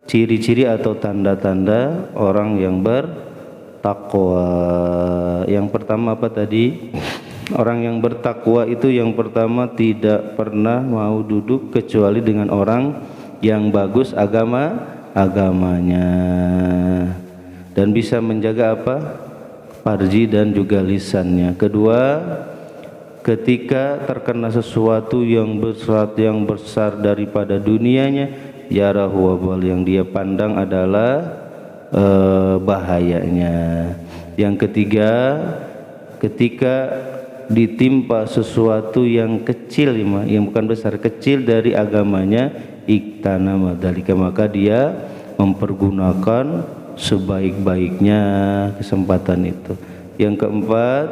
ciri-ciri atau tanda-tanda orang yang bertakwa. Yang pertama apa tadi? Orang yang bertakwa itu yang pertama tidak pernah mau duduk kecuali dengan orang yang bagus agamanya dan bisa menjaga apa? Farji dan juga lisannya. Kedua, ketika terkena sesuatu yang besar daripada dunianya, yarahu wabal, yang dia pandang adalah bahayanya. Yang ketiga, ketika ditimpa sesuatu yang kecil, yang bukan besar, kecil dari agamanya, iktana madalika, maka dia mempergunakan sebaik-baiknya kesempatan itu. Yang keempat,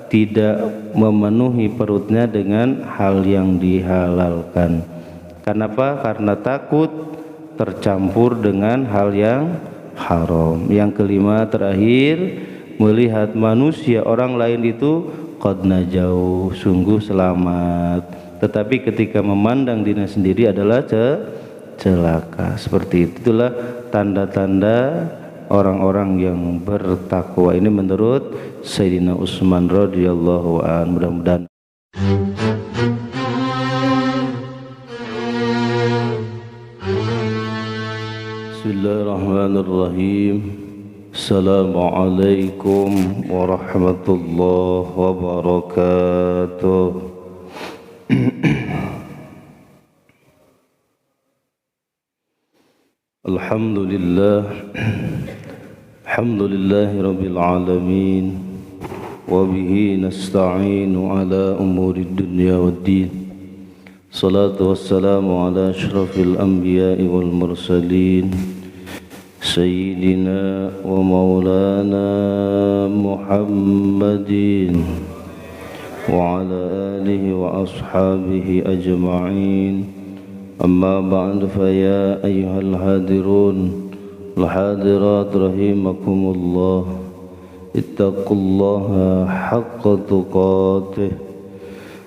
tidak memenuhi perutnya dengan hal yang dihalalkan. Kenapa? Karena takut tercampur dengan hal yang haram. Yang kelima, terakhir, melihat manusia orang lain itu qad najau, sungguh selamat, tetapi ketika memandang dirinya sendiri adalah celaka. Seperti itulah tanda-tanda orang-orang yang bertakwa ini menurut Sayyidina Utsman radhiyallahu anhu. Mudah-mudahan Bismillahirrahmanirrahim. Assalamualaikum warahmatullahi wabarakatuh. Alhamdulillah, alhamdulillahi rabbil alamin, wa bihi nasta'inu ala umuri dunya waddin. Salatu wassalamu ala ashrafil anbiya'i wal mursalin, Sayyidina wa maulana Muhammadin wa ala alihi wa ashabihi ajma'in. Amma ba'd, fa ya ayyuhal hadirun wal hadirat rahimakumullah, ittaqullaha haqqa tuqatih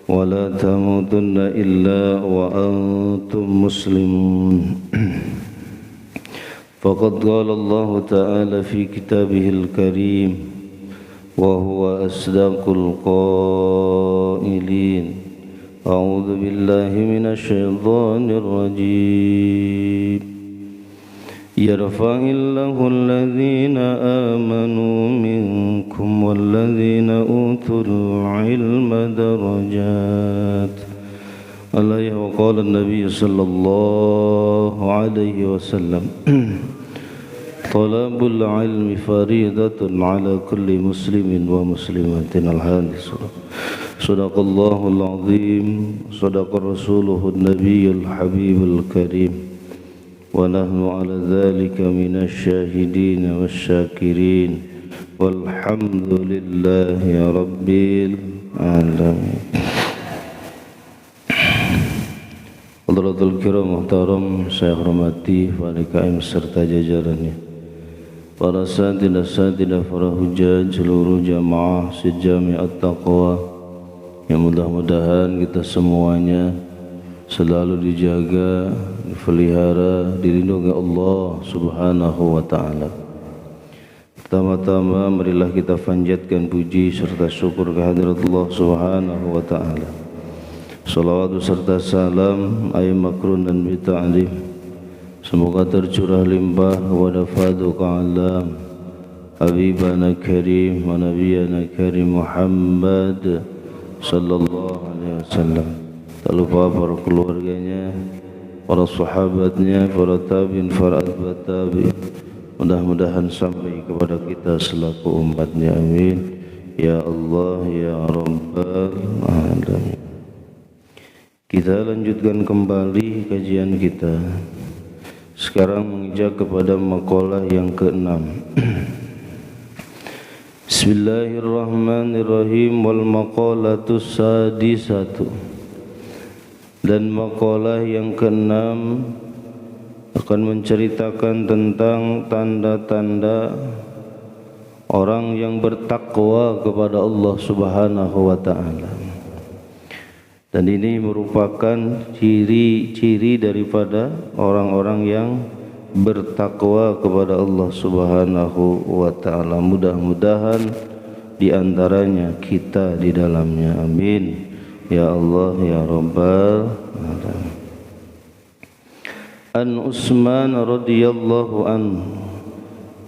wa la tamutunna illa wa antum muslimun. Faqad qala Allah ta'ala fi kitabihil karim wa huwa asdaqul qailin. A'udzu billahi minasy syaithanir rajim. Yarfa'illahu alladhina amanu minkum walladhina utul ilma darajat. Alayhi wa qala an-nabiy sallallahu alaihi wasallam, talabul ilmi faridatun ala kulli muslimin wa muslimatin. Al-hadis. Sadaqallahul azim, sadaqa rasuluhun nabiyyul habibul karim, wa nahnu ala dhalika minasy syahidin wasyakirin, walhamdulillahi rabbil alamin. Hadratul kiram muhtaram, saya hormati Wali KM serta jajarannya, para santidah-santidah, para hujjaj, seluruh jamaah Sejami At-Taqwa, yang mudah-mudahan kita semuanya selalu dijaga, dipelihara, dilindungi Allah Subhanahu wa ta'ala. Pertama-tama marilah kita panjatkan puji serta syukur kehadirat Allah Subhanahu wa ta'ala. Salawat serta salam ay makrun dan bita'lim semoga tercurah limpah wa nafadu ka'alam habibana karim wa nabiyana karim Muhammad sallallahu alaihi wasallam. Tak lupa para keluarganya, para sahabatnya, para tabi'in, para atba' tabi'in. Mudah-mudahan sampai kepada kita selaku umatnya, amin ya Allah ya Rabbal alamin. Kita lanjutkan kembali kajian kita. Sekarang menginjak kepada maqalah yang ke-6. Bismillahirrahmanirrahim. Wal maqalatus sadisatu. Dan maqalah yang ke-6 akan menceritakan tentang tanda-tanda orang yang bertakwa kepada Allah Subhanahu wa ta'ala. Dan ini merupakan ciri-ciri daripada orang-orang yang bertakwa kepada Allah Subhanahu wa taala. Mudah-mudahan di antaranya kita di dalamnya. Amin ya Allah ya Rabbal alamin. An Utsman radhiyallahu anhu,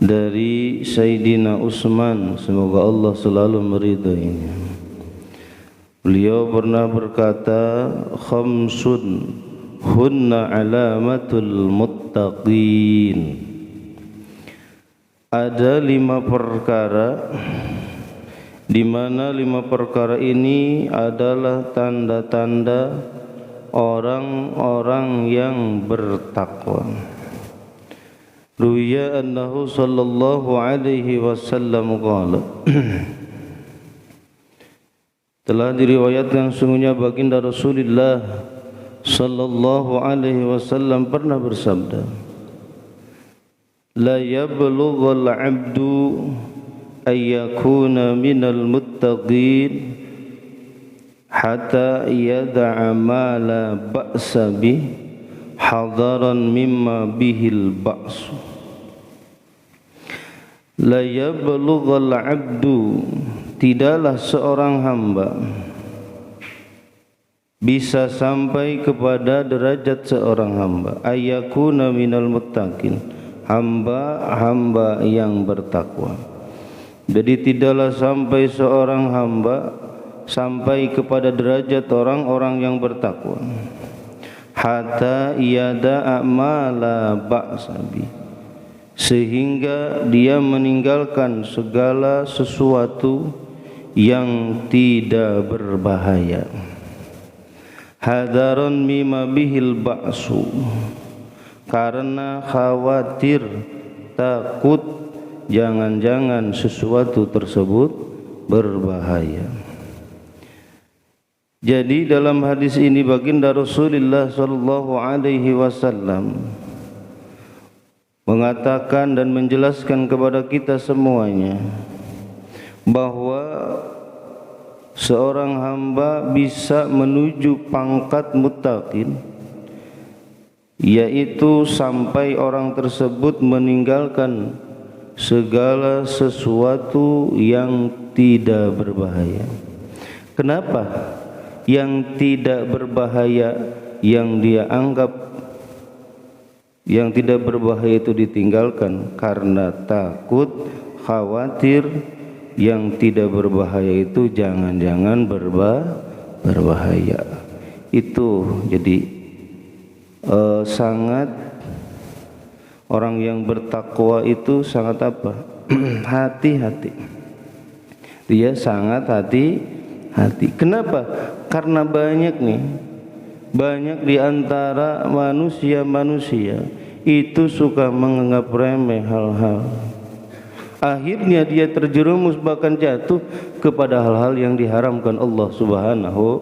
dari Sayyidina Utsman, semoga Allah selalu meridainya. Beliau pernah berkata, khamsun hunna alamatul muttaqin. Ada 5 perkara di mana 5 perkara ini adalah tanda-tanda orang-orang yang bertakwa. Ruya annahu sallallahu alaihi wasallam qala, telah diriwayatkan sungguhnya baginda Rasulullah sallallahu alaihi wasallam pernah bersabda, la yablughul 'abdu ayyakuna minal muttaqin hatta yada'a ma la ba'sa bih hadaran mimma bihil ba'su. La yablughul 'abdu, tidaklah seorang hamba bisa sampai kepada derajat seorang hamba, ayyakuna minal muttaqin, hamba-hamba yang bertakwa. Jadi tidaklah sampai seorang hamba sampai kepada derajat orang-orang yang bertakwa, hatta yada'a ma la ba'sa bi, sehingga dia meninggalkan segala sesuatu yang tidak berbahaya. Hadaron mimma bihil ba'su, karena khawatir, takut jangan-jangan sesuatu tersebut berbahaya. Jadi dalam hadis ini baginda Rasulullah sallallahu alaihi wasallam mengatakan dan menjelaskan kepada kita semuanya bahwa seorang hamba bisa menuju pangkat muttaqin, yaitu sampai orang tersebut meninggalkan segala sesuatu yang tidak berbahaya. Kenapa? Yang tidak berbahaya yang dia anggap yang tidak berbahaya itu ditinggalkan karena takut, khawatir. Yang tidak berbahaya itu jangan-jangan berbahaya. Itu jadi sangat, orang yang bertakwa itu sangat apa? Hati-hati. Dia sangat hati-hati. Kenapa? Karena banyak di antara manusia itu suka menganggap remeh hal-hal. Akhirnya dia terjerumus bahkan jatuh kepada hal-hal yang diharamkan Allah Subhanahu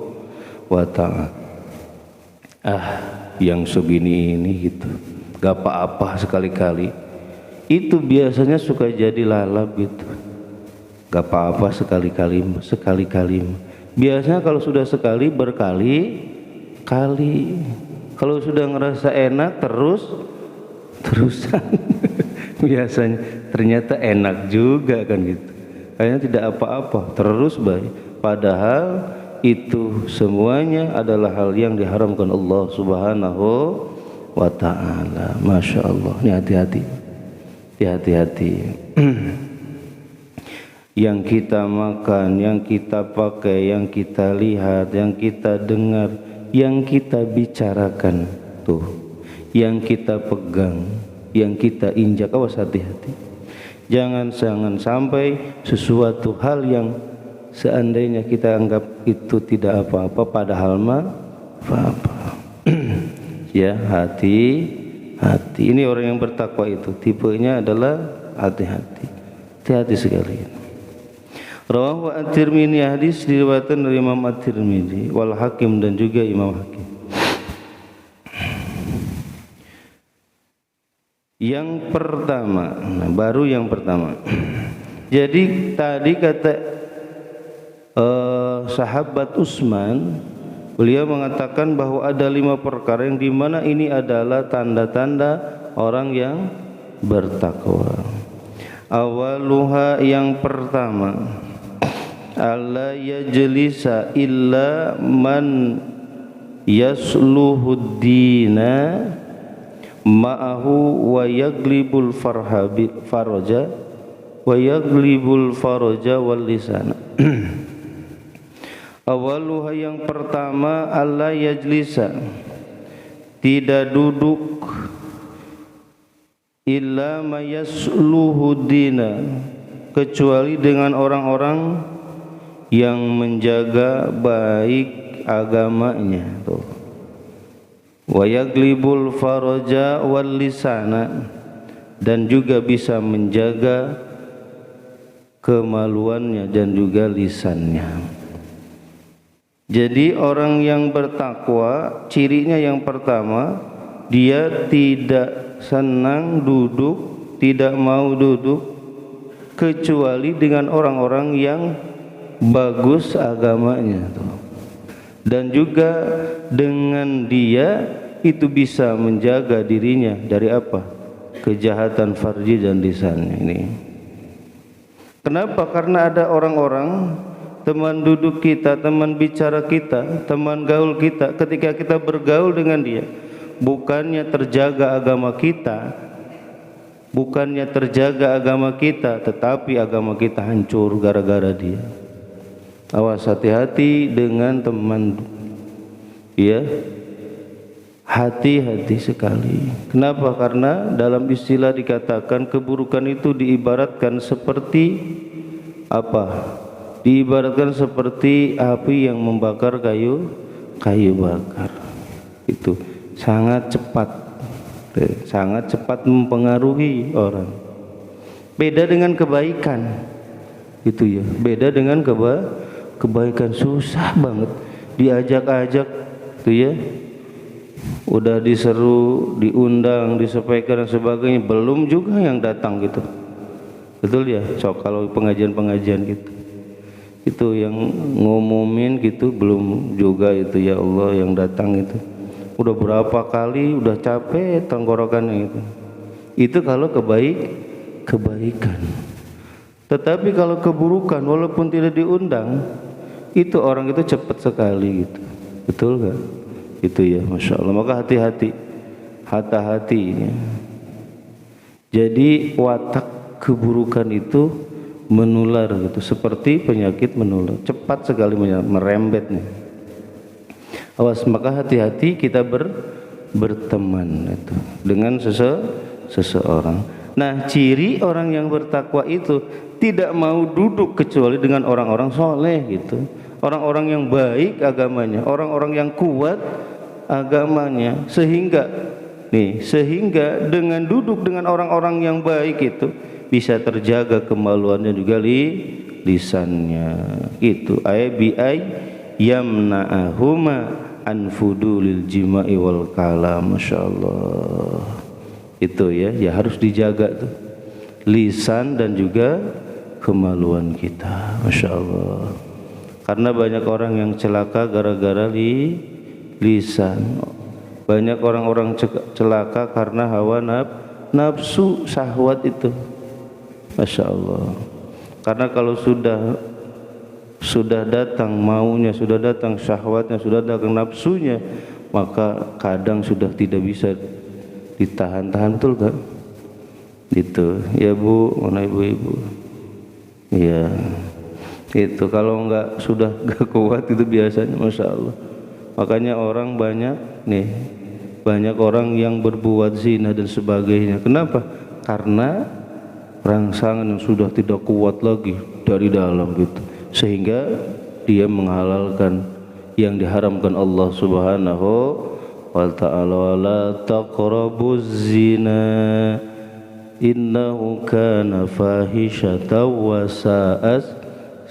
wa ta'ala. Yang segini ini gitu, gak apa-apa sekali-kali. Itu biasanya suka jadi lalap gitu. Gak apa-apa sekali-kali. Biasanya kalau sudah sekali berkali-kali. Kalau sudah ngerasa enak terusan. Biasanya ternyata enak juga kan gitu. Kayaknya tidak apa-apa, terus baik. Padahal itu semuanya adalah hal yang diharamkan Allah Subhanahu wa ta'ala. Masya Allah. Ini hati-hati. Yang kita makan, yang kita pakai, yang kita lihat, yang kita dengar, yang kita bicarakan tuh, yang kita pegang, yang kita injak, awas hati-hati. Jangan sampai sesuatu hal yang seandainya kita anggap itu tidak apa-apa, padahal mah apa-apa. Ya, hati-hati. Ini orang yang bertakwa itu tipenya adalah hati-hati. Hati-hati sekali. Rawahu At-Tirmidzi, hadis diriwayatkan dari Imam At-Tirmidzi, wal Hakim, dan juga Imam Hakim. Yang pertama, baru yang pertama. Jadi tadi kata sahabat Utsman, beliau mengatakan bahwa ada 5 perkara yang dimana ini adalah tanda-tanda orang yang bertakwa. Awaluha, yang pertama, alla yajlisa illa man yasluhud dina ma'ahu wa yaglibul faraja wa yaglibul faraja wal lisana. Awaluha, yang pertama, alla yajlisa, tidak duduk, illa mayasluhudina, kecuali dengan orang-orang yang menjaga baik agamanya. Tuh. Wa yaglibul faraja wal lisana, dan juga bisa menjaga kemaluannya dan juga lisannya. Jadi orang yang bertakwa, cirinya yang pertama, dia tidak senang duduk, tidak mau duduk kecuali dengan orang-orang yang bagus agamanya. Dan juga dengan dia itu bisa menjaga dirinya dari apa? Kejahatan farji dan lisannya ini. Kenapa? Karena ada orang-orang, teman duduk kita, teman bicara kita, teman gaul kita, ketika kita bergaul dengan dia, bukannya terjaga agama kita, tetapi agama kita hancur gara-gara dia. Awas, hati-hati dengan teman, ya, hati-hati sekali. Kenapa? Karena dalam istilah dikatakan keburukan itu diibaratkan seperti apa? Diibaratkan seperti api yang membakar kayu bakar. Itu sangat cepat mempengaruhi orang. Beda dengan kebaikan, itu ya. Beda dengan kebaikan, susah banget diajak-ajak, itu ya. Udah diseru, diundang, disampaikan dan sebagainya, belum juga yang datang gitu. Betul ya. So kalau pengajian gitu, itu yang ngumumin gitu belum juga, itu ya Allah yang datang itu udah berapa kali, udah capek tenggorokannya itu. Itu kalau kebaikan. Tetapi kalau keburukan, walaupun tidak diundang, itu orang itu cepat sekali gitu. Betul gak? Itu ya, Masya Allah. Maka hati-hati ya. Jadi watak keburukan itu menular gitu, seperti penyakit menular, cepat sekali merembet nih. Awas, maka hati-hati kita berteman itu dengan seseorang. Nah, ciri orang yang bertakwa itu tidak mau duduk kecuali dengan orang-orang soleh gitu, orang-orang yang baik agamanya, orang-orang yang kuat agamanya, sehingga dengan duduk dengan orang-orang yang baik itu bisa terjaga kemaluannya juga lisannya. Itu bi yamna'ahuma an fudulil jima'i wal kalam. Masyaallah. Itu ya harus dijaga tuh lisan dan juga kemaluan kita. Masyaallah. Karena banyak orang yang celaka gara-gara lisan. Banyak orang-orang celaka karena hawa nafsu, syahwat itu. Masya Allah. Karena kalau sudah datang maunya, sudah datang syahwatnya, sudah datang nafsunya, maka kadang sudah tidak bisa ditahan-tahan. Betul gak? Itu ya Bu, mana ibu-ibu? Iya. Itu kalau sudah gak kuat itu biasanya, Masya Allah. Makanya orang banyak orang yang berbuat zina dan sebagainya. Kenapa? Karena rangsangan yang sudah tidak kuat lagi dari dalam gitu, sehingga dia menghalalkan yang diharamkan Allah Subhanahu wa ta'ala. Wala taqrabuz zina innahu kana fahishatan wa sa'at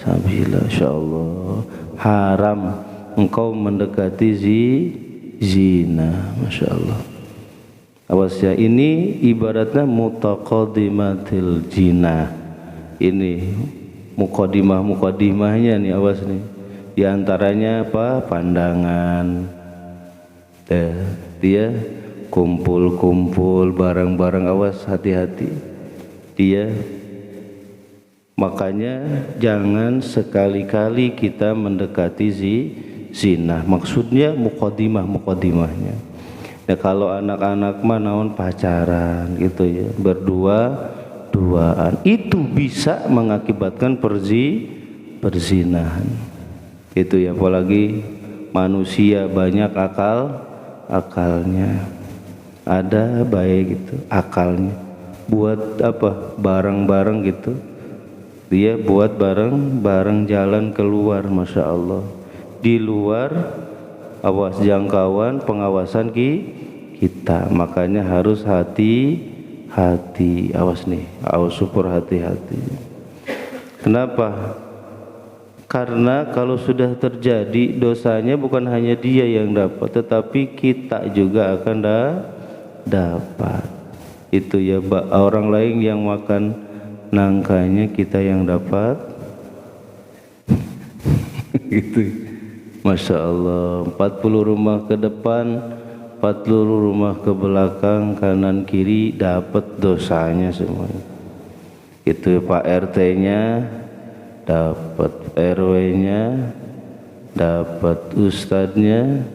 sabila. Insyaallah haram engkau mendekati zina. Masya Allah. Awas ya, ini ibaratnya mutaqaddimatil jinah. Ini mukadimahnya nih, awas nih. Di antaranya apa? Pandangan. Dia kumpul-kumpul barang-barang, awas hati-hati dia. Makanya jangan sekali-kali kita mendekati zina. Maksudnya mukadimahnya. Ya kalau anak-anak mah naon pacaran gitu ya, berdua-duaan, itu bisa mengakibatkan perzinahan. Itu ya, apalagi manusia banyak akalnya. Ada baik gitu akalnya. Buat apa? Bareng-bareng gitu. Dia buat bareng jalan keluar, Masya Allah. Di luar awas jangkauan pengawasan kita, makanya harus hati-hati. Awas nih, awas super hati-hati. Kenapa? Karena kalau sudah terjadi dosanya bukan hanya dia yang dapat, tetapi kita juga akan dapat. Itu ya, orang lain yang makan nangkanya, kita yang dapat. Gitu. Masya Allah, 40 rumah ke depan, 40 rumah ke belakang, kanan kiri dapat dosanya semuanya. Itu Pak RT-nya dapat, RW-nya dapat, ustadznya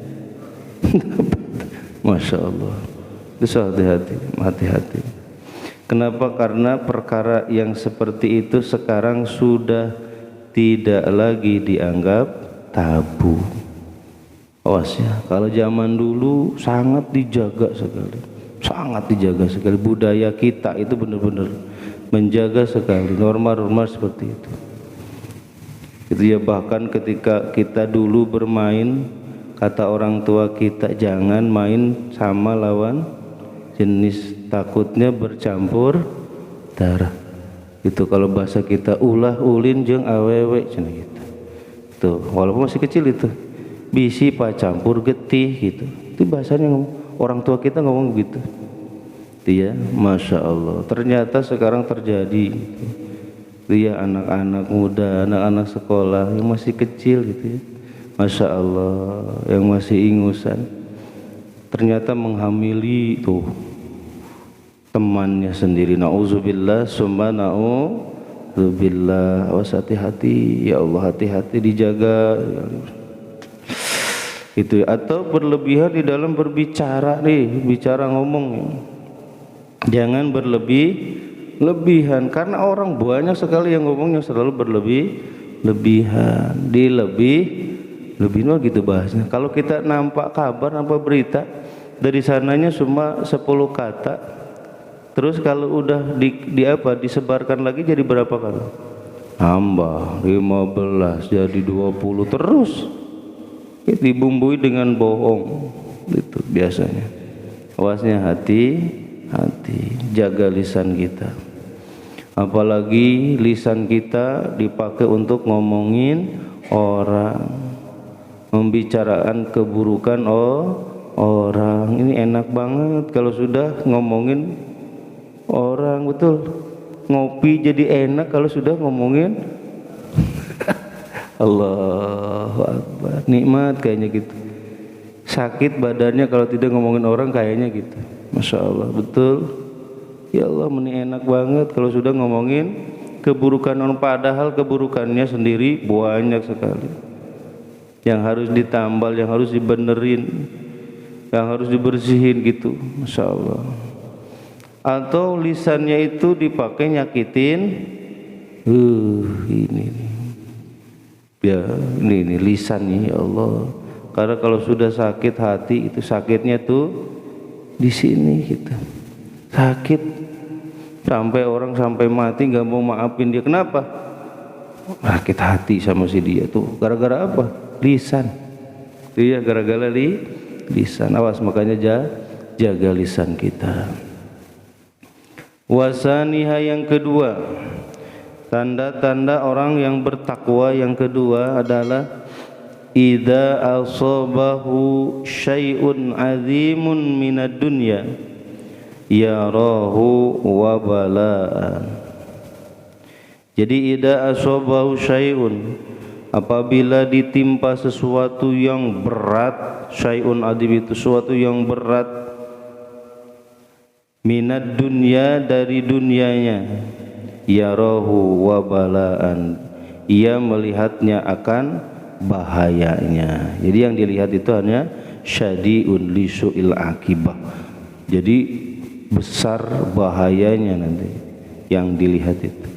dapat. Masya Allah. Itu hati-hati. Kenapa? Karena perkara yang seperti itu sekarang sudah tidak lagi dianggap tabu. Awas ya, kalau zaman dulu sangat dijaga sekali budaya kita, itu benar-benar menjaga sekali norma-norma seperti itu. Itu ya, bahkan ketika kita dulu bermain, kata orang tua kita jangan main sama lawan jenis, takutnya bercampur darah. Itu kalau bahasa kita ulah ulin jeung awewe cenah gitu. Tuh, walaupun masih kecil itu bisi pacampur getih gitu, itu bahasanya orang tua kita ngomong gitu. Dia, Masya Allah, ternyata sekarang terjadi gitu. Dia anak-anak muda, anak-anak sekolah yang masih kecil gitu ya, Masya Allah, yang masih ingusan, ternyata menghamili tuh temannya sendiri. Nauzubillah summa na'udzubillah. Awas hati-hati ya Allah, hati-hati dijaga itu. Atau berlebihan di dalam berbicara nih, bicara ngomong, jangan berlebihan, karena orang banyak sekali yang ngomongnya selalu berlebihan, lebih gitu bahasnya. Kalau kita nampak kabar, nampak berita, dari sananya cuma 10 kata, terus kalau udah disebarkan lagi jadi berapa kali? Tambah 15 jadi 20, terus dibumbui dengan bohong. Itu biasanya. Awasnya hati-hati, jaga lisan kita. Apalagi lisan kita dipakai untuk ngomongin orang, membicarakan keburukan orang. Ini enak banget kalau sudah ngomongin orang, betul. Ngopi jadi enak kalau sudah ngomongin Allahu Akbar, nikmat kayaknya gitu. Sakit badannya kalau tidak ngomongin orang kayaknya gitu. Masya Allah, betul. Ya Allah, ini enak banget kalau sudah ngomongin keburukan orang, padahal keburukannya sendiri banyak sekali. Yang harus ditambal, yang harus dibenerin, yang harus dibersihin gitu. Masya Allah. Atau lisannya itu dipakai nyakitin, ini ya, ini lisan nih, ya Allah. Karena kalau sudah sakit hati, itu sakitnya tuh di sini gitu, sakit sampai orang sampai mati nggak mau maafin dia. Kenapa? Sakit hati sama si dia tuh, gara-gara apa? Lisan. Iya, gara-gara lisan. Awas, makanya jaga lisan kita. Wasaniha, yang kedua, tanda-tanda orang yang bertakwa yang kedua adalah idza asabahu syai'un 'azimun minad dunya yarahu wa bala'an. Jadi idza asabahu syai'un, apabila ditimpa sesuatu yang berat, syai'un 'adzim itu sesuatu yang berat, minad dunya, dari dunianya, yarahu wabalaan, ia melihatnya akan bahayanya. Jadi yang dilihat itu hanya syadi'un li su'il akibah, jadi besar bahayanya nanti yang dilihat itu.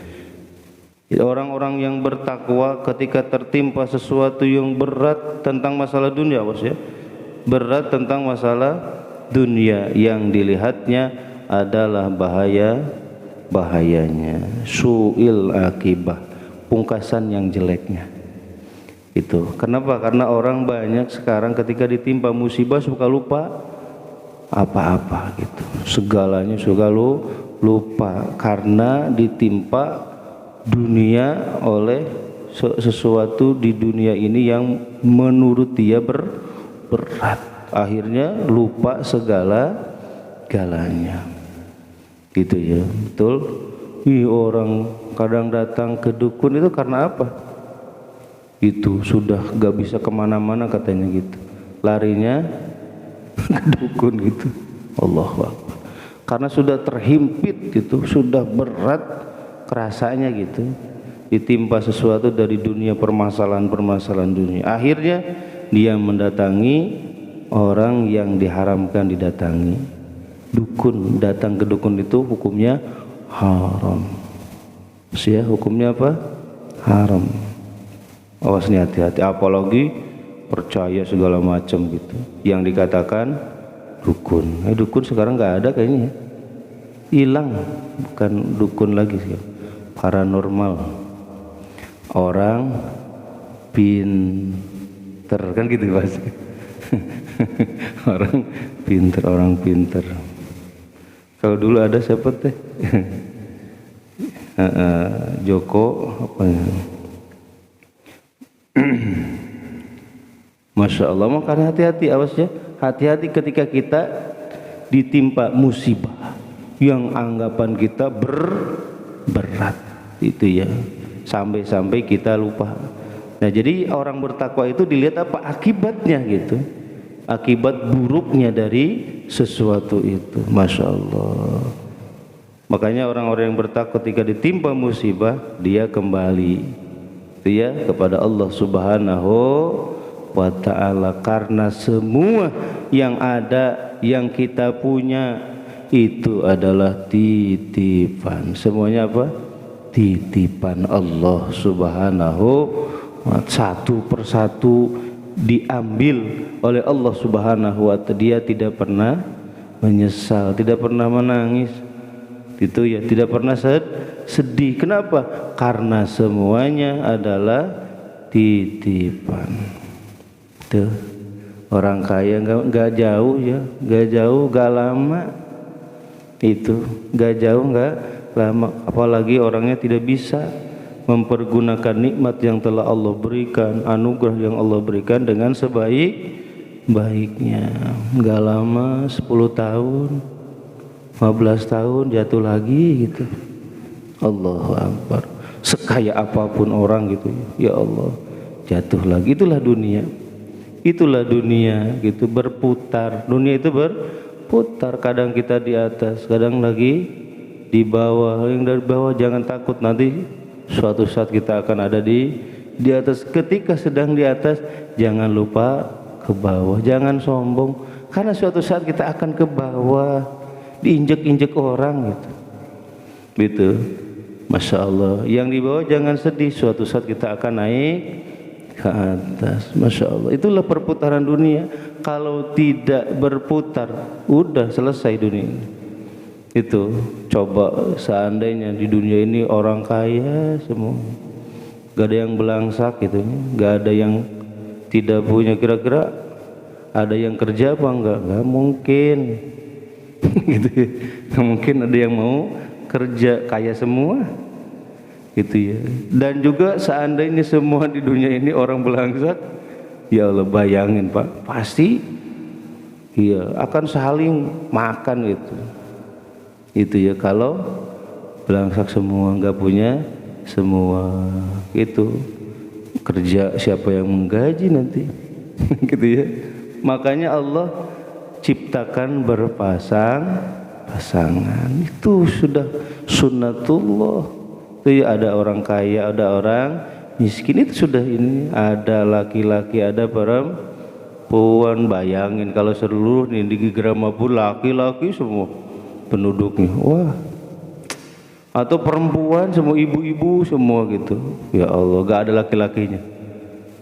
Orang-orang yang bertakwa ketika tertimpa sesuatu yang berat tentang masalah dunia, bos ya, berat tentang masalah dunia, yang dilihatnya adalah bahayanya, su'il akibah, pungkasan yang jeleknya. Itu kenapa? Karena orang banyak sekarang ketika ditimpa musibah suka lupa apa-apa gitu, segalanya suka lupa karena ditimpa dunia oleh sesuatu di dunia ini yang menurut dia berat, akhirnya lupa galanya gitu ya. Betul. Orang kadang datang ke dukun itu karena apa? Itu sudah gak bisa kemana-mana katanya gitu, larinya ke dukun gitu. Allahu Akbar. Karena sudah terhimpit gitu, sudah berat kerasanya gitu, ditimpa sesuatu dari dunia, permasalahan dunia, akhirnya dia mendatangi orang yang diharamkan didatangi, dukun. Datang ke dukun itu hukumnya haram. Ya, hukumnya apa? Haram. Awas nih, hati-hati, apalagi percaya segala macam gitu yang dikatakan dukun. Dukun sekarang nggak ada kayaknya, hilang, bukan dukun lagi sih, paranormal, orang pinter kan gitu pasti. orang pinter. Kalau dulu ada siapa teh? Joko apa ya? Masya Allah. Makanya hati-hati, awas ya, hati-hati ketika kita ditimpa musibah yang anggapan kita berat itu ya, sampai-sampai kita lupa. Nah, jadi orang bertakwa itu dilihat apa akibatnya gitu, akibat buruknya dari sesuatu itu. Masya Allah. Makanya orang-orang yang bertakwa ketika ditimpa musibah, dia kembali ya kepada Allah Subhanahu wa ta'ala, karena semua yang ada, yang kita punya itu adalah titipan. Semuanya apa? Titipan Allah Subhanahu wa ta'ala, satu persatu diambil oleh Allah Subhanahu wa ta'ala. Dia tidak pernah menyesal, tidak pernah menangis itu ya, tidak pernah sedih. Kenapa? Karena semuanya adalah titipan. Tuh, orang kaya nggak jauh ya, nggak lama itu, nggak jauh, nggak lama. Apalagi orangnya tidak bisa mempergunakan nikmat yang telah Allah berikan, anugerah yang Allah berikan dengan sebaik-baiknya. Nggak lama, 10 tahun, 15 tahun jatuh lagi gitu. Allahu Akbar. Sekaya apapun orang gitu, ya Allah, jatuh lagi. Itulah dunia. Itulah dunia gitu, berputar. Dunia itu berputar. Kadang kita di atas, kadang lagi di bawah. Yang dari bawah jangan takut, nanti suatu saat kita akan ada di atas. Ketika sedang di atas, jangan lupa ke bawah, jangan sombong, karena suatu saat kita akan ke bawah, diinjek-injek orang gitu. Masya Allah. Yang di bawah jangan sedih, suatu saat kita akan naik ke atas. Masya Allah. Itulah perputaran dunia. Kalau tidak berputar, udah selesai dunia ini. Itu coba seandainya di dunia ini orang kaya semua, gak ada yang belangsak gitu, gak ada yang tidak punya. Kira-kira ada yang kerja apa enggak? Gak mungkin. Gitu ya. Gak mungkin ada yang mau kerja, kaya semua gitu ya. Dan juga seandainya semua di dunia ini orang belangsak, ya Allah, bayangin Pak, pasti iya akan saling makan itu ya. Kalau belangsak semua, nggak punya semua, itu kerja siapa yang menggaji nanti? Gitu ya. Makanya Allah ciptakan berpasang pasangan. Itu sudah sunnatullah. Itu ya, ada orang kaya, ada orang miskin, itu sudah ini. Ada laki-laki, ada perempuan. Bayangin kalau seluruh nih di Gramapur laki-laki semua penduduknya. Wah. Atau perempuan semua, ibu-ibu semua gitu. Ya Allah, gak ada laki-lakinya.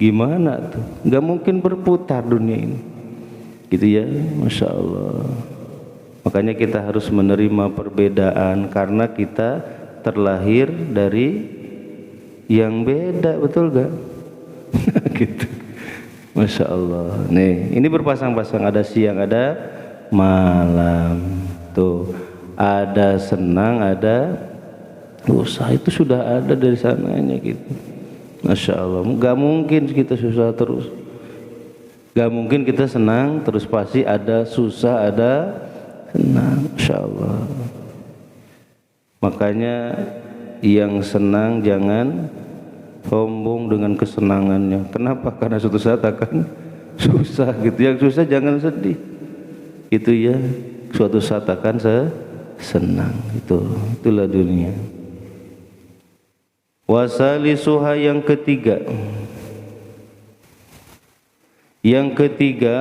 Gimana tuh? Gak mungkin berputar dunia ini. Gitu ya, Masya Allah. Makanya kita harus menerima perbedaan karena kita terlahir dari yang beda, betul gak? Gitu. Masya Allah. Nih, ini berpasang-pasang, ada siang, ada malam. Tuh, ada senang, ada susah. Itu sudah ada dari sananya gitu. Masya Allah. Gak mungkin kita susah terus. Gak mungkin kita senang terus, pasti ada susah, ada senang. Masya Allah. Makanya yang senang jangan sombong dengan kesenangannya. Kenapa? Karena suatu saat akan susah gitu. Yang susah jangan sedih. Itu ya, suatu saat akan senang. Itulah dunia. Wasalisuha, yang ketiga. Yang ketiga,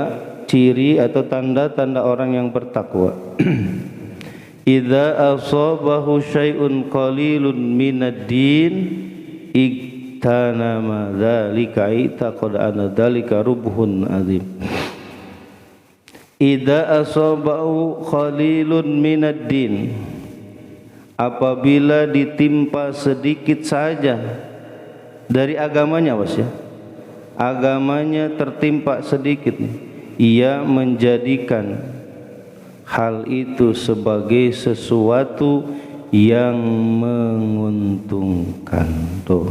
ciri atau tanda-tanda orang yang bertakwa. Idza asabahu syai'un qalilun minad din iktanama dzalika itaqad anna dzalika rubhun azim. Idza asabahu qalilun minad din, apabila ditimpa sedikit saja dari agamanya, Mas ya, agamanya tertimpa sedikit, ia menjadikan hal itu sebagai sesuatu yang menguntungkan. Tuh,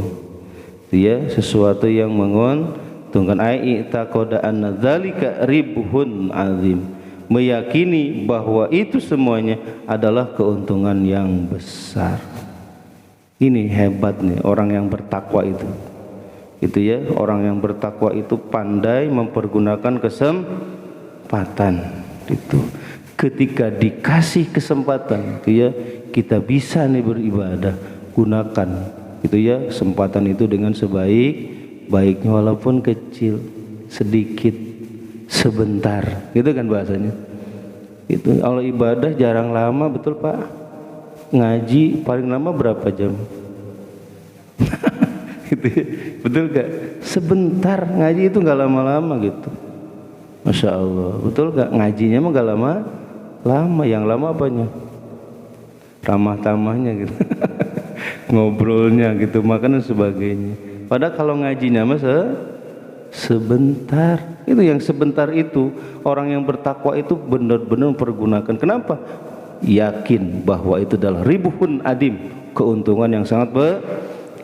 ya, sesuatu yang menguntungkan. Ai taqada anna dzalika ribhun azim, meyakini bahwa itu semuanya adalah keuntungan yang besar. Ini hebat nih orang yang bertakwa itu. Itu ya, orang yang bertakwa itu pandai mempergunakan kesempatan itu. Ketika dikasih kesempatan itu ya, kita bisa nih beribadah, gunakan itu ya kesempatan itu dengan sebaik-baiknya, walaupun kecil, sedikit, sebentar, gitu kan bahasanya. Itu kalau ibadah jarang lama, betul Pak? Ngaji paling lama berapa jam? Gitu ya. Betul gak? Sebentar ngaji itu gak lama-lama gitu. Masya Allah, betul gak? Ngajinya mah gak lama, yang lama apanya? Ramah-tamahnya gitu. Ngobrolnya gitu, makan dan sebagainya. Padahal kalau ngajinya mah sebentar. Itu yang sebentar itu orang yang bertakwa itu benar-benar mempergunakan. Kenapa? Yakin bahwa itu adalah ribuhun adim, keuntungan yang sangat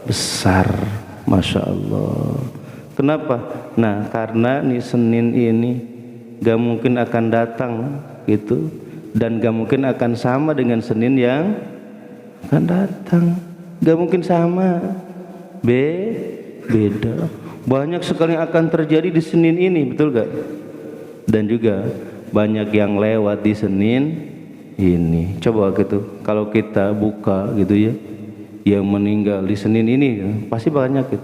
besar. Masya Allah. Kenapa? Nah, karena nih Senin ini gak mungkin akan datang gitu, dan gak mungkin akan sama dengan Senin yang akan datang. Gak mungkin sama, beda. Banyak sekali yang akan terjadi di Senin ini, betul gak? Dan juga banyak yang lewat di Senin ini. Coba gitu, kalau kita buka gitu ya, yang meninggal di Senin ini ya, pasti banyak gitu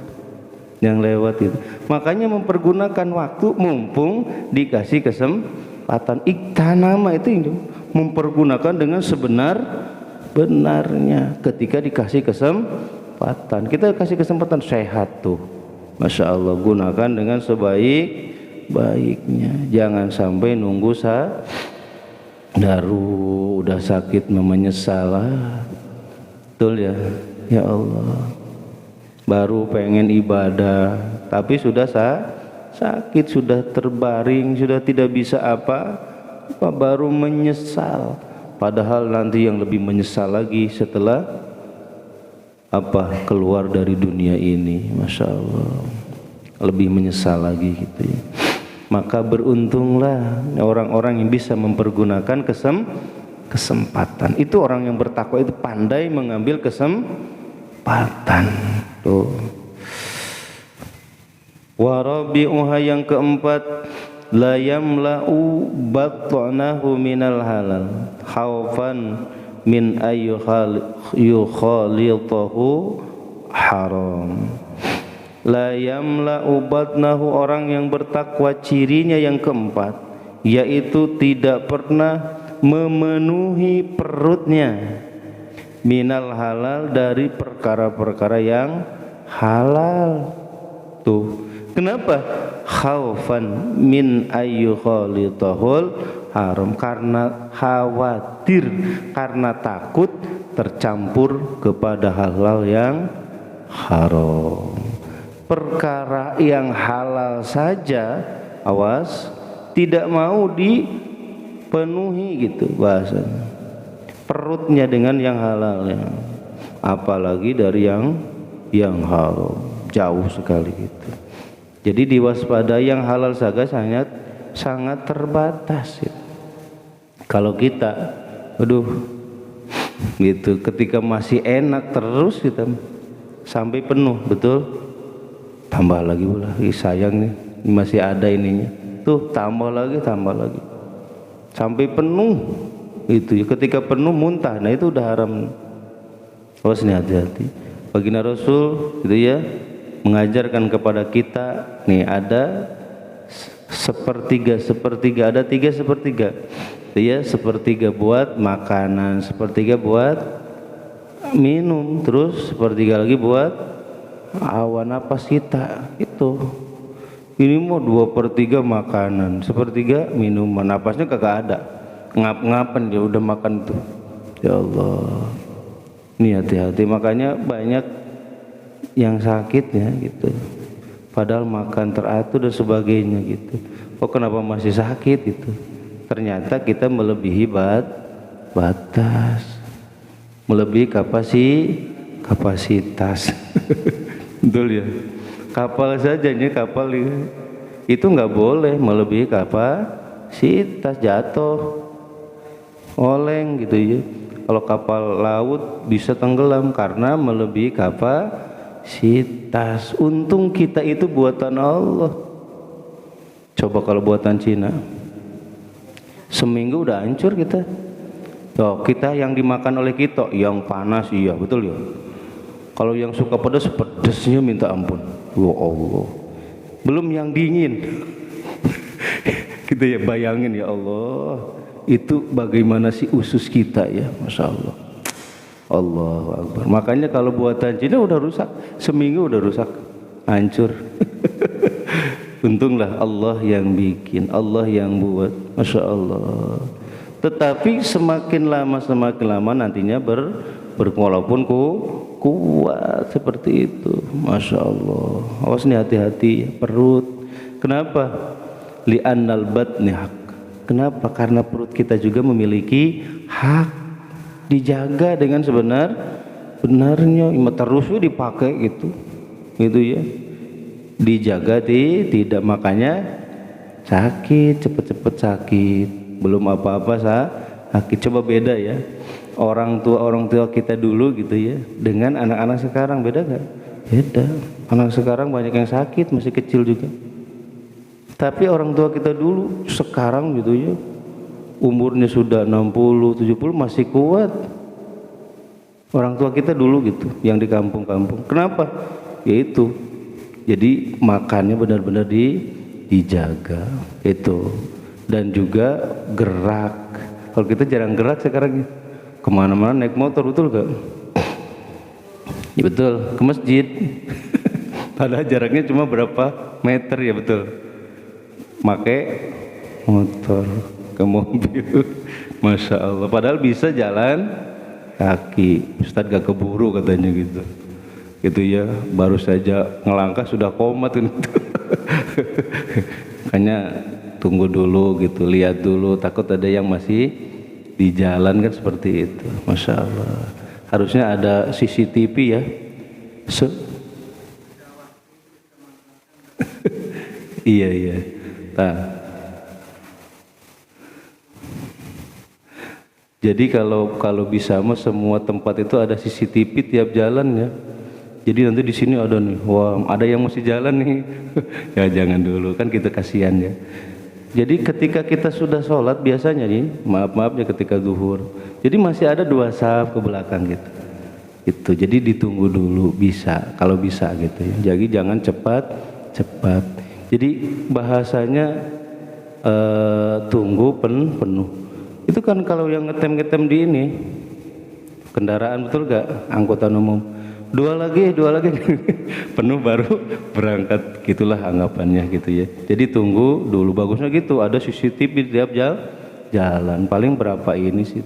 yang lewat itu. Makanya mempergunakan waktu mumpung dikasih kesempatan. Iktanama itu mempergunakan dengan sebenar-benarnya ketika dikasih kesempatan. Kita kasih kesempatan sehat tuh, Masya Allah, gunakan dengan sebaik-baiknya. Jangan sampai nunggu daru udah sakit menyesal. Betul ya? Ya Allah, baru pengen ibadah tapi sudah sakit, sudah terbaring, sudah tidak bisa apa baru menyesal. Padahal nanti yang lebih menyesal lagi setelah keluar dari dunia ini. Masya Allah, lebih menyesal lagi gitu ya. Maka beruntunglah orang-orang yang bisa mempergunakan kesempatan. Itu orang yang bertakwa itu pandai mengambil kesempatan. Tuh. Warabi'uha, yang keempat la yamla'u batnahu minal halal khaufan min ayyukhalitahu haram. La yamla'u batnahu, orang yang bertakwa cirinya yang keempat yaitu tidak pernah memenuhi perutnya minal halal, dari perkara-perkara yang halal. Tuh, kenapa? Khaufan min ayyukhalithahul haram, karena khawatir, karena takut tercampur kepada hal-hal yang haram. Perkara yang halal saja, awas, tidak mau dipenuhi gitu bahasanya, perutnya dengan yang halalnya, apalagi dari yang haram, jauh sekali gitu. Jadi diwaspadai, yang halal saja sangat terbatas ya. Kalau kita gitu, ketika masih enak terus kita sampai penuh, betul, tambah lagi pula, sayang nih masih ada ininya, tuh tambah lagi sampai penuh itu ya. Ketika penuh muntah, nah itu udah haram. Awas nih, hati-hati. Baginda Rasul gitu ya mengajarkan kepada kita, nih ada sepertiga, ada 3/4 ya, sepertiga buat makanan, sepertiga buat minum, terus sepertiga lagi buat awan napas kita. Itu ini mau 2/3 makanan, sepertiga minuman, napasnya kagak ada, ngap-ngapan dia udah makan tuh. Ya Allah, ini hati-hati. Makanya banyak yang sakit ya gitu, padahal makan teratur dan sebagainya gitu. Oh, kenapa masih sakit gitu? Ternyata kita melebihi batas, melebihi kapasitas. Betul ya. Kapal saja nih, kapal itu nggak boleh melebihi kapasitas, jatuh, oleng gitu ya. Kalau kapal laut bisa tenggelam karena melebihi kapasitas. Untung kita itu buatan Allah. Coba kalau buatan Cina, seminggu udah hancur kita. Tuh, kita yang dimakan oleh kita yang panas, iya betul ya. Kalau yang suka pedas, pedasnya minta ampun. Ya Allah. Belum yang dingin. Kita ya bayangin, ya Allah, itu bagaimana sih usus kita ya, Masya Allah. Allahu Akbar. Makanya kalau buatan Cina udah rusak, seminggu udah rusak, hancur. Untunglah Allah yang bikin, Allah yang buat, Masya Allah. Tetapi semakin lama nantinya walaupun kuat seperti itu, Masya Allah. Awas nih, hati-hati ya, perut. Kenapa? Li'annal batni hak. Kenapa? Karena perut kita juga memiliki hak, dijaga dengan sebenarnya. Terus dipakai gitu ya, dijaga tidak, makanya sakit, cepet-cepet sakit, belum apa-apa sakit. Coba beda ya, orang tua kita dulu gitu ya dengan anak-anak sekarang, beda gak? Beda. Anak sekarang banyak yang sakit masih kecil juga, tapi orang tua kita dulu sekarang gitu ya umurnya sudah 60, 70 masih kuat. Orang tua kita dulu gitu yang di kampung-kampung. Kenapa? Yaitu jadi makannya benar-benar dijaga itu, dan juga gerak. Kalau kita jarang gerak sekarang, kemana-mana naik motor, betul gak? Ya betul, ke masjid. Padahal jaraknya cuma berapa meter ya, betul. Pakai motor ke mobil, Masya Allah. Padahal bisa jalan kaki. Ustadz gak keburu katanya gitu. Gitu ya, baru saja ngelangkah sudah komat kan. Makanya tunggu dulu gitu, lihat dulu, takut ada yang masih di jalan kan, seperti itu. Masya Allah. Harusnya ada CCTV ya. Iya. Nah, jadi kalau bisa mah semua tempat itu ada CCTV tiap jalan ya. Jadi nanti di sini ada nih, wah ada yang masih jalan nih. Ya jangan dulu, kan kita kasihan ya. Jadi ketika kita sudah sholat biasanya nih, maaf-maafnya ketika zuhur, jadi masih ada 2 saf ke belakang gitu. Itu jadi ditunggu dulu bisa, kalau bisa gitu ya. Jadi jangan cepat. Jadi bahasanya tunggu penuh. Itu kan kalau yang ngetem di ini kendaraan, betul gak? Angkutan umum. Dua lagi penuh baru berangkat, gitulah anggapannya gitu ya. Jadi tunggu dulu, bagusnya gitu, ada CCTV di tiap jalan. Paling berapa ini sih?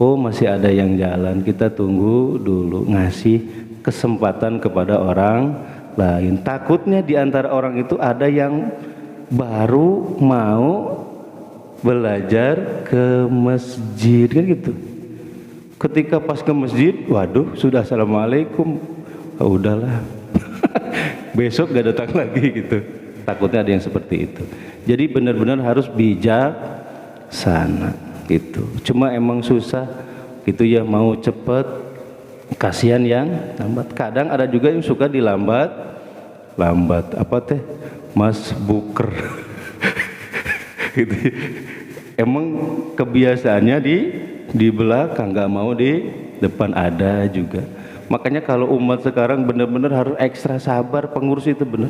Oh masih ada yang jalan, kita tunggu dulu, ngasih kesempatan kepada orang lain. Takutnya di antara orang itu ada yang baru mau belajar ke masjid kan gitu. Ketika pas ke masjid, waduh sudah assalamualaikum, oh, udahlah besok gak datang lagi gitu. Takutnya ada yang seperti itu. Jadi benar-benar harus bijaksana gitu. Cuma emang susah gitu ya, mau cepet, kasihan yang lambat. Kadang ada juga yang suka dilambat apa teh, Mas Buker gitu. Emang kebiasaannya di belakang, nggak mau di depan. Ada juga. Makanya kalau umat sekarang benar-benar harus ekstra sabar, pengurus itu benar.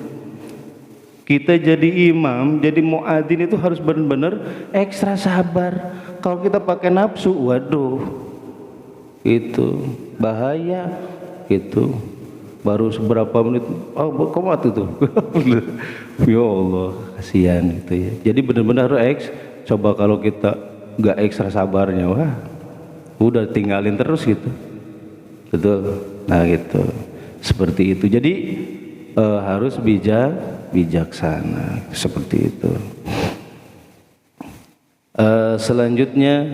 Kita jadi imam, jadi muadzin itu harus benar-benar ekstra sabar. Kalau kita pakai nafsu, waduh, itu bahaya gitu. Baru seberapa menit, oh komat itu. Ya Allah, kasihan gitu ya. Jadi benar-benar harus coba kalau kita nggak ekstra sabarnya, wah udah tinggalin terus gitu. Betul. Nah gitu, seperti itu. Jadi harus bijaksana seperti itu. Selanjutnya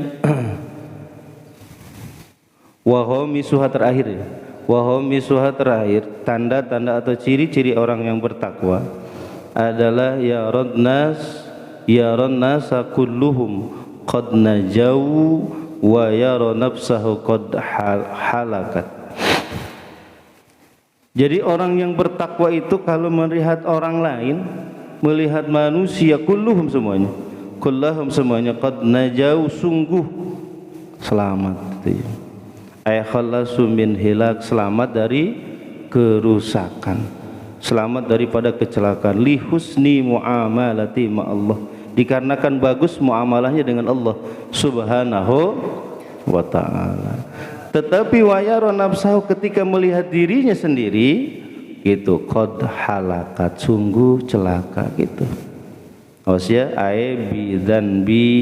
wahomisuha terakhir ya. Wahomisuha terakhir, tanda-tanda atau ciri-ciri orang yang bertakwa adalah yaron nasa kulluhum qad najau wa yara nafsahu qad halakat. Jadi orang yang bertakwa itu kalau melihat orang lain, melihat manusia kulluhum semuanya qad najau, sungguh selamat gitu ya. Ay khalasu min hilak, selamat dari kerusakan, selamat daripada kecelakaan. Li husni muamalati ma Allah, dikarenakan bagus muamalahnya dengan Allah Subhanahu wa ta'ala. Tetapi wa yara nafsahu, ketika melihat dirinya sendiri gitu, qad halakat, sungguh celaka gitu. Maksudnya ai bidzanbi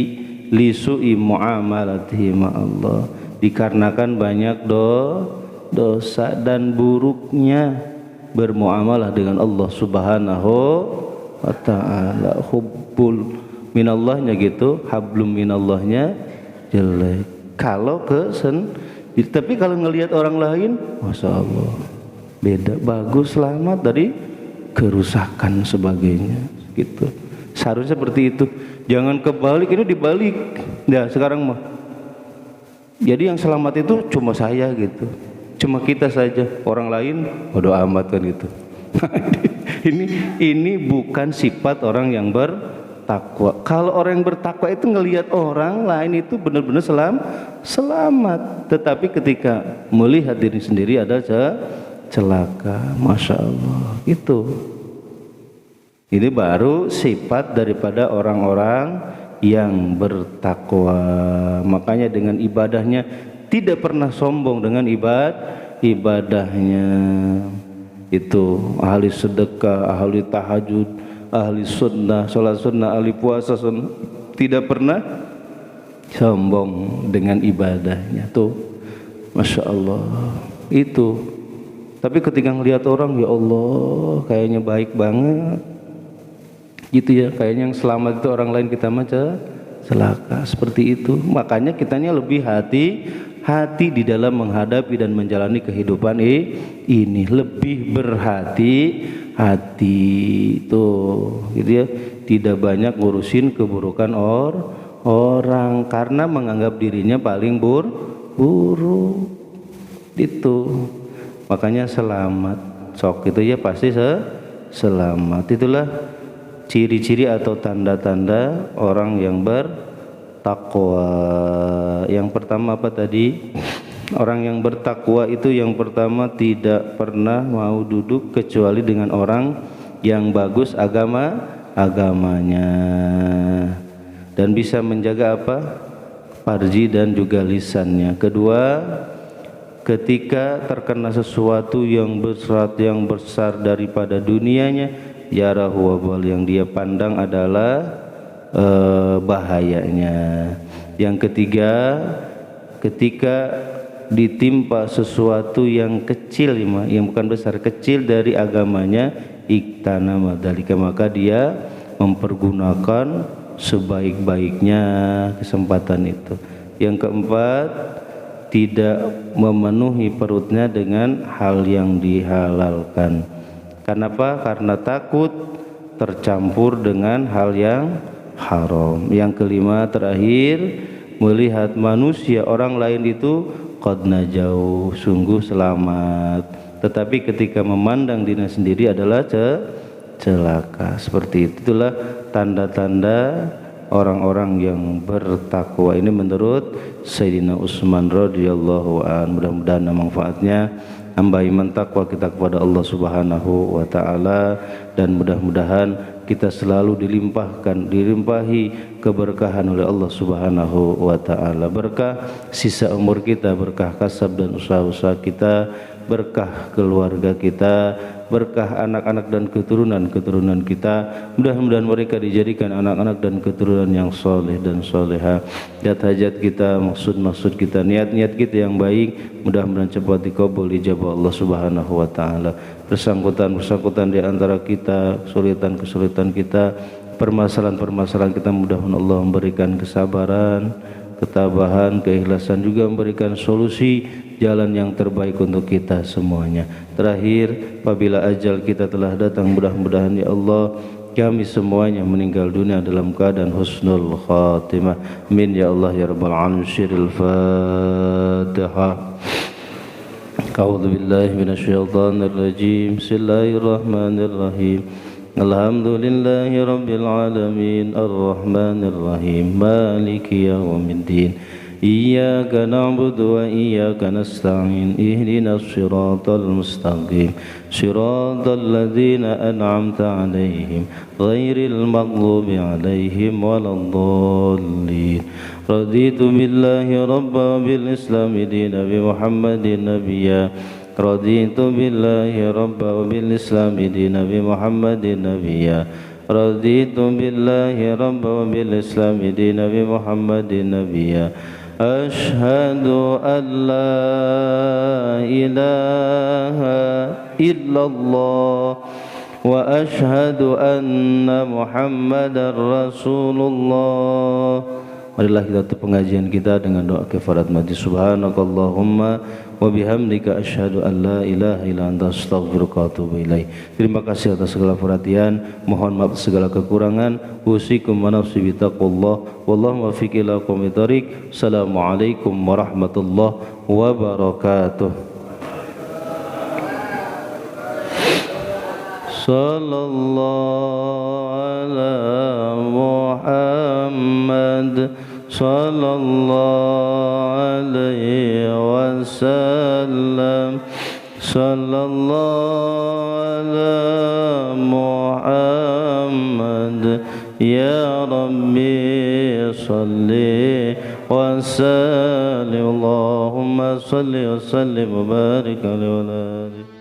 li su'i muamalatihi ma Allah, dikarenakan banyak dosa dan buruknya bermuamalah dengan Allah Subhanahu wa ta'ala. Hubbul minallahnya gitu, hablum minallahnya jelek kalau tapi kalau ngelihat orang lain, masya Allah beda, bagus, selamat dari kerusakan sebagainya gitu. Seharusnya seperti itu, jangan kebalik. Ini dibalik ya sekarang mah. Jadi yang selamat itu cuma saya gitu, cuma kita saja, orang lain bodo amat kan gitu. ini bukan sifat orang yang bertakwa. Kalau orang yang bertakwa itu ngelihat orang lain itu benar-benar selamat, tetapi ketika melihat diri sendiri ada celaka, masya Allah itu. Ini baru sifat daripada orang-orang yang bertakwa. Makanya dengan ibadahnya tidak pernah sombong dengan ibadahnya. Itu ahli sedekah, ahli tahajud, ahli sunnah, sholat sunnah, ahli puasa sunnah, tidak pernah sombong dengan ibadahnya tuh, masya Allah itu. Tapi ketika ngelihat orang, ya Allah kayaknya baik banget gitu ya, kayaknya yang selamat itu orang lain, kita macam celaka seperti itu. Makanya kitanya lebih hati-hati di dalam menghadapi dan menjalani kehidupan ini, lebih berhati-hati tuh gitu ya, tidak banyak ngurusin keburukan orang karena menganggap dirinya paling buruk itu. Makanya selamat sok itu ya, pasti selamat. Itulah ciri-ciri atau tanda-tanda orang yang bertakwa. Yang pertama apa tadi? Orang yang bertakwa itu yang pertama tidak pernah mau duduk kecuali dengan orang yang bagus agamanya dan bisa menjaga apa? Farji dan juga lisannya. Kedua, ketika terkena sesuatu yang besar daripada dunianya, yarahu wabal, yang dia pandang adalah bahayanya. Yang ketiga, ketika ditimpa sesuatu yang kecil, yang bukan besar, kecil dari agamanya, iktana madalika, maka dia mempergunakan sebaik-baiknya kesempatan itu. Yang keempat, tidak memenuhi perutnya dengan hal yang dihalalkan. Kenapa? Karena takut tercampur dengan hal yang haram. Yang kelima, terakhir, melihat manusia orang lain itu qad najau, sungguh selamat, tetapi ketika memandang dirinya sendiri adalah celaka. Seperti itulah tanda-tanda orang-orang yang bertakwa ini menurut Sayyidina Utsman radhiyallahu anhu. Mudah-mudahan manfaatnya hamba iman takwa kita kepada Allah Subhanahu wa taala, dan mudah-mudahan kita selalu dilimpahi keberkahan oleh Allah Subhanahu wa taala. Berkah sisa umur kita, berkah kasab dan usaha-usaha kita, berkah keluarga kita, berkah anak-anak dan keturunan kita. Mudah-mudahan mereka dijadikan anak-anak dan keturunan yang soleh dan soleha. Hajat kita, maksud kita, niat-niat kita yang baik, mudah-mudahan cepat dikabul ijabah Allah Subhanahu wa taala. Persangkutan di antara kita, kesulitan kita, permasalahan kita, mudah-mudahan Allah memberikan kesabaran, ketabahan, keikhlasan, juga memberikan solusi jalan yang terbaik untuk kita semuanya. Terakhir, apabila ajal kita telah datang, mudah-mudahan ya Allah kami semuanya meninggal dunia dalam keadaan husnul khatimah. Amin ya Allah ya rabbal alamin. Syiril Fatihah. A'udzu billahi minasyaitonir rajim. Bismillahirrahmanirrahim. Alhamdulillahi rabbil alamin, arrahmanir rahim, maliki yaumiddin. Iyyaka na'budu wa iyyaka nasta'in. Ihdinas siratal mustaqim. Siratal ladzina an'amta 'alaihim ghairil maghdubi 'alaihim waladdallin. Raditu billahi rabban bil islami dinan bi Muhammadin nabiyya. Raditu billahi rabban bil islami dinan bi Muhammadin nabiyya. Raditu billahi rabban bil islami dinan bi Muhammadin nabiyya. Ashhadu an la ilaha illallah wa ashhadu anna Muhammadar Rasulullah. Marilah kita tutup pengajian kita dengan doa kafarat majlis. Subhanakallahumma wa bihamdika asyhadu an la ilaha illa anta astaghfiruka wa atubu ilaik. Terima kasih atas segala perhatian, mohon maaf segala kekurangan. Usikum wa nafsi bi taqwallah. Wallahu muwaffiq ila aqwamit thoriq. Assalamualaikum warahmatullahi wabarakatuh. Sallallahu ala Muhammad sallallahu alaihi wasallam. Sallallahu ala Muhammad. Ya Rabbi salli wa sallim. Allahumma salli wa sallim wa barik alaihi wa alihi.